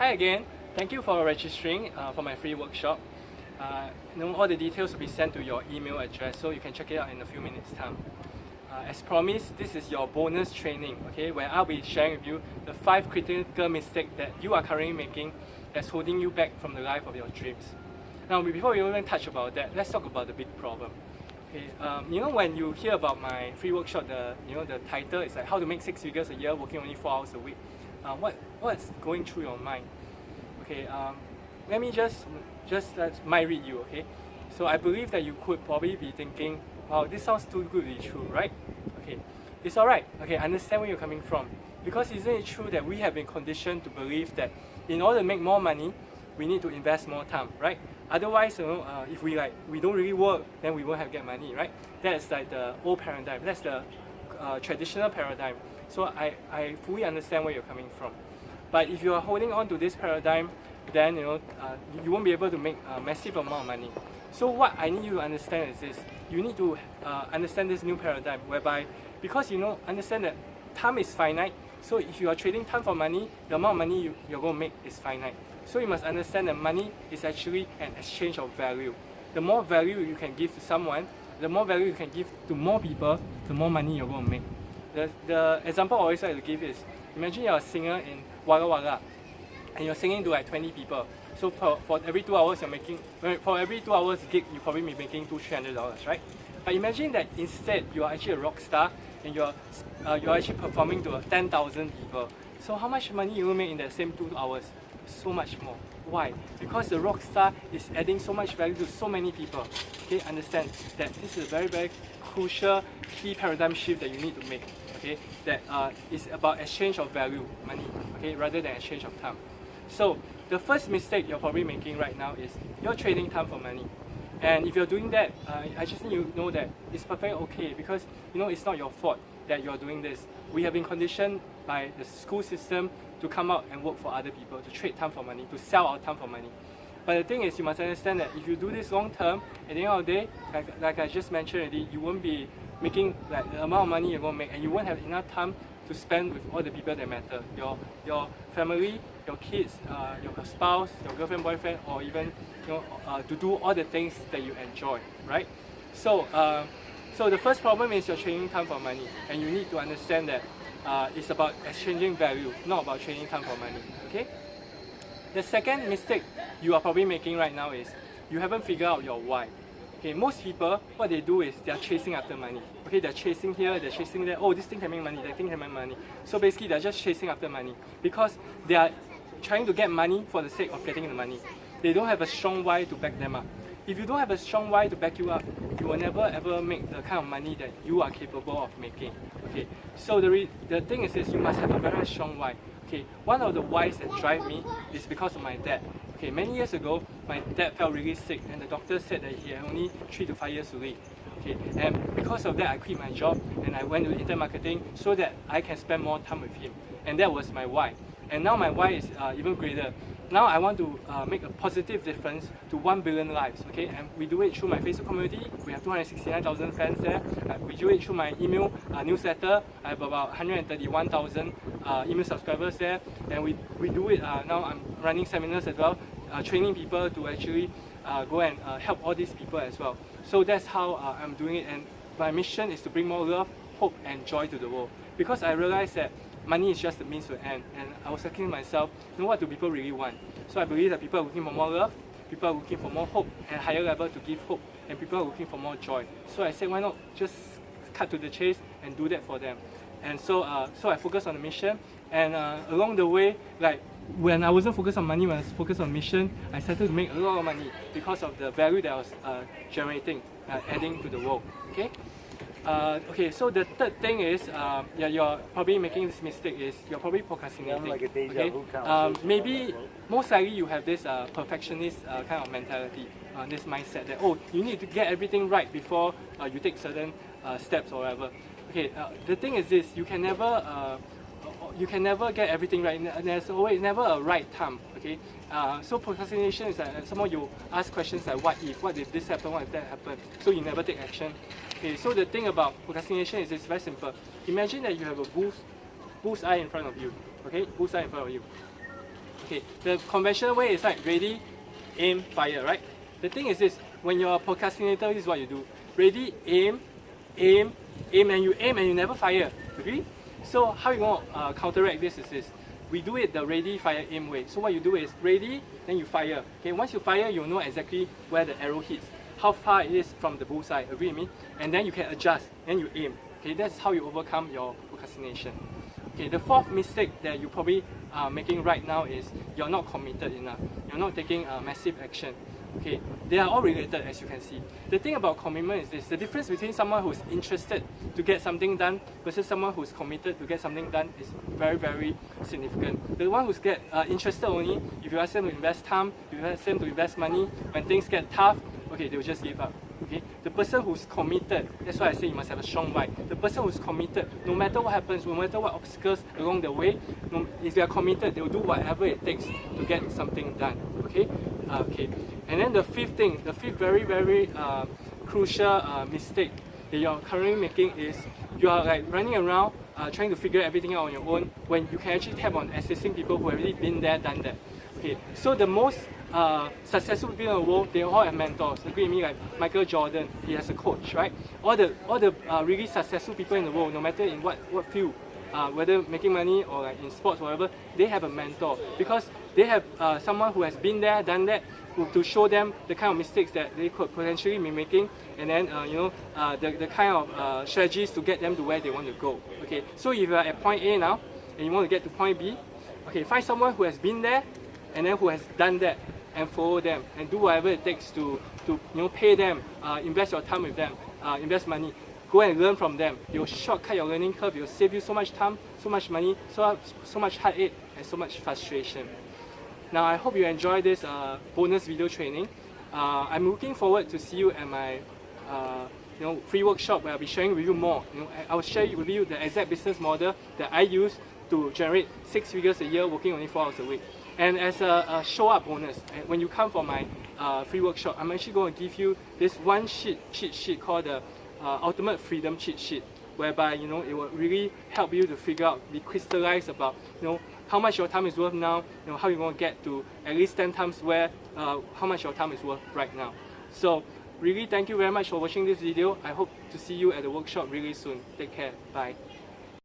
Hi again. Thank you for registering for my free workshop. All the details will be sent to your email address, so you can check it out in a few minutes' time. As promised, this is your bonus training, okay, where I'll be sharing with you the 5 critical mistakes that you are currently making that's holding you back from the life of your dreams. Now, before we even touch about that, let's talk about the big problem. Okay, when you hear about my free workshop, the title is like how to make 6 figures a year working only 4 hours a week. What's going through your mind? Okay, let me just mind read you. Okay, so I believe that you could probably be thinking, wow, this sounds too good to be true, right? Okay, it's alright. Okay, I understand where you're coming from, because isn't it true that we have been conditioned to believe that in order to make more money, we need to invest more time, right? Otherwise, if we don't really work, then we won't get money, right? That's like the old paradigm. That's the traditional paradigm. So I fully understand where you're coming from. But if you are holding on to this paradigm, then you won't be able to make a massive amount of money. So what I need you to understand is this: you need to understand this new paradigm, whereby because understand that time is finite. So if you are trading time for money, the amount of money you're going to make is finite. So you must understand that money is actually an exchange of value. The more value you can give to someone, the more value you can give to more people, the more money you're going to make. The example I always like to give is, imagine you're a singer in Wagga Wagga, and you're singing to like 20 people. So for every 2 hours for every 2 hours gig, you probably be making $200-300, right? But imagine that instead you are actually a rock star and you're actually performing to 10,000 people. So how much money you will make in that same 2 hours? So much more. Why? Because the rock star is adding so much value to so many people. Okay, understand that this is a very, very crucial key paradigm shift that you need to make. Okay, that is about exchange of value, money. Okay, rather than exchange of time. So the first mistake you're probably making right now is you're trading time for money. And if you're doing that, I just need you to know that it's perfectly okay, because it's not your fault that you're doing this. We have been conditioned by the school system to come out and work for other people, to trade time for money, to sell our time for money. But the thing is, you must understand that if you do this long term, at the end of the day, like I just mentioned already, you won't be making like the amount of money you're going to make, and you won't have enough time to spend with all the people that matter. Your family, your kids, your spouse, your girlfriend, boyfriend, or even to do all the things that you enjoy, right? So the first problem is you're trading time for money, and you need to understand that it's about exchanging value, not about trading time for money. Okay. The second mistake you are probably making right now is you haven't figured out your why. Okay, most people, what they do is they are chasing after money. Okay, they're chasing here, they're chasing there. Oh, this thing can make money, that thing can make money. So basically, they're just chasing after money because they are trying to get money for the sake of getting the money. They don't have a strong why to back them up. If you don't have a strong why to back you up, you will never ever make the kind of money that you are capable of making. Okay, so the thing is this: you must have a very strong why. Okay, one of the whys that drive me is because of my dad. Okay, many years ago, my dad felt really sick, and the doctor said that he had only 3 to 5 years to live. Okay, and because of that, I quit my job and I went to internet marketing so that I can spend more time with him. And that was my why. And now my why is even greater. Now I want to make a positive difference to 1 billion lives. Okay, and we do it through my Facebook community. We have 269,000 fans there. We do it through my email newsletter. I have about 131,000 email subscribers there. And we do it now. I'm running seminars as well, training people to actually go and help all these people as well. So that's how I'm doing it. And my mission is to bring more love, hope, and joy to the world. Because I realized that money is just the means to end, and I was asking myself, what do people really want? So I believe that people are looking for more love, people are looking for more hope, and higher level to give hope, and people are looking for more joy. So I said, why not just cut to the chase and do that for them? And so I focused on the mission, and along the way, like when I wasn't focused on money, when I was focused on mission, I started to make a lot of money because of the value that I was generating, adding to the world. Okay. Okay, so the third thing is, you're probably making this mistake is you're probably procrastinating. Like a deja vu maybe most likely you have this perfectionist kind of mentality, this mindset that you need to get everything right before you take certain steps or whatever. Okay, the thing is this: you can never get everything right. There's always never a right time. Okay, so procrastination is like someone you ask questions like what if this happen, what if that happen, so you never take action. Okay, so the thing about procrastination is it's very simple. Imagine that you have a bullseye in front of you. Okay, bullseye in front of you. Okay, the conventional way is like ready, aim, fire, right? The thing is this, when you're a procrastinator, this is what you do. Ready, aim, aim, aim, and you never fire. Agree? So how you going to counteract this is this. We do it the ready, fire, aim way. So what you do is ready, then you fire. Okay, once you fire, you know exactly where the arrow hits, how far it is from the bullseye. Agree with me? And then you can adjust, and you aim. Okay, that's how you overcome your procrastination. Okay, the fourth mistake that you probably are making right now is you're not committed enough. You're not taking massive action. Okay, they are all related, as you can see. The thing about commitment is this: the difference between someone who's interested to get something done versus someone who's committed to get something done is very, very significant. The one who's interested only, if you ask them to invest time, if you ask them to invest money, when things get tough, okay, they will just give up. Okay? The person who's committed, that's why I say you must have a strong why. The person who's committed, no matter what happens, no matter what obstacles along the way, if they are committed, they will do whatever it takes to get something done. Okay? Okay. And then the fifth thing, the fifth very, very crucial mistake that you're currently making is you are like running around trying to figure everything out on your own when you can actually tap on assisting people who have already been there, done that. Okay, so the most successful people in the world, they all have mentors. Agree with me, like Michael Jordan, he has a coach, right? All the really successful people in the world, no matter in what field, whether making money or like in sports, whatever, they have a mentor because they have someone who has been there, done that, to show them the kind of mistakes that they could potentially be making, and then the kind of strategies to get them to where they want to go. Okay, so if you are at point A now and you want to get to point B, okay, find someone who has been there and then who has done that, and follow them and do whatever it takes to pay them, invest your time with them, invest money. Go and learn from them. It will shortcut your learning curve. It will save you so much time, so much money, so much heartache, and so much frustration. Now, I hope you enjoy this bonus video training. I'm looking forward to see you at my free workshop where I'll be sharing with you more. I will share with you the exact business model that I use to generate 6 figures a year working only 4 hours a week. And as a show-up bonus, when you come for my free workshop, I'm actually going to give you this one cheat sheet called the Ultimate Freedom Cheat Sheet, whereby it will really help you to figure out, be crystallized about how much your time is worth now, how you're going to get to at least 10 times where how much your time is worth right now. So really, thank you very much for watching this video. I hope to see you at the workshop really soon. Take care. Bye.